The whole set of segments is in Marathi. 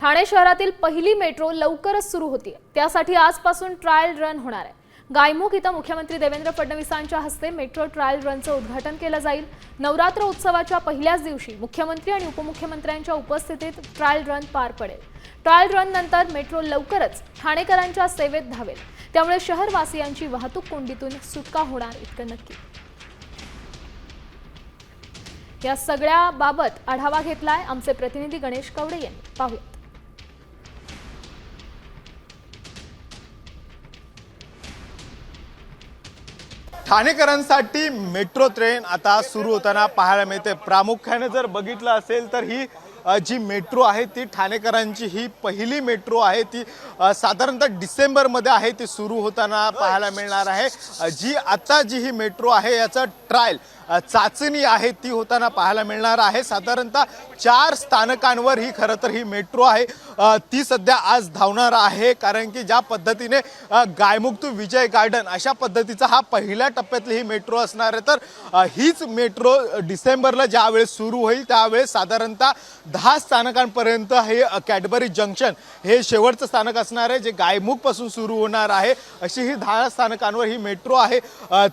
ठाणे शहरातील पहिली मेट्रो लवकरच सुरू होती आहे। त्यासाठी आजपासून ट्रायल रन होणार आहे। गायमुख इथं मुख्यमंत्री देवेंद्र फडणवीसांच्या हस्ते मेट्रो ट्रायल रनचं उद्घाटन केलं जाईल। नवरात्र उत्सवाच्या पहिल्याच दिवशी मुख्यमंत्री आणि उपमुख्यमंत्र्यांच्या उपस्थितीत ट्रायल रन पार पडेल। ट्रायल रन नंतर मेट्रो लवकरच ठाणेकरांच्या सेवेत धावेल। त्यामुळे शहरवासियांची वाहतूक कोंडीतून सुटका होणार इतकं नक्की। या सगळ्या बाबत आढावा घेतलाय आमचे प्रतिनिधी गणेश कवडे यांनी। पाहूया। ठाणेकरांसाठी मेट्रो ट्रेन आता सुरू होताना पाहायला मिळते। प्रामुख्याने जर बघितलं असेल तर ही जी मेट्रो आहे ती ठाणेकरांची ही पहिली मेट्रो आहे। ती साधारणतः डिसेंबरमध्ये आहे ती सुरू होताना पाहायला मिळणार आहे। जी आता जी ही मेट्रो आहे याचा ट्रायल चाचणी आहे ती होताना पाहायला मिळणार आहे। साधारणतः 4 स्थानकांवर ही खरं तर ही मेट्रो आहे ती सध्या आज धावणार आहे। कारण की ज्या पद्धतीने गायमुख टू विजय गार्डन अशा पद्धतीचा हा पहिल्या टप्प्यातली ही मेट्रो असणार आहे। तर हीच मेट्रो डिसेंबरला ज्यावेळेस सुरू होईल त्यावेळेस साधारणतः 10 स्थानकांपर्यंत हे कॅडबरी जंक्शन हे शेवटचं स्थानक असणार आहे जे गायमुख पासून सुरू होणार आहे। अशी ही 10 स्थानकांवर ही मेट्रो आहे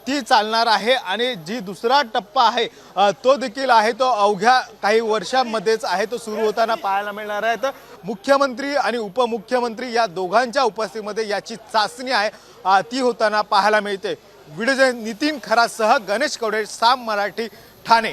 ती चालणार आहे। आणि जी दुसरा टप्पा आहे तो देखील आहे तो अवघ्या काही वर्षांमध्येच आहे तो सुरू होताना पाहायला मिळणार आहे। तर मुख्यमंत्री आणि उपमुख्यमंत्री या दोघांच्या उपस्थितीमध्ये याची चाचणी आहे ती होताना पाहायला मिळते। व्हिडिओ नितीन खरासह गणेश कवडे, साम मराठी, ठाणे।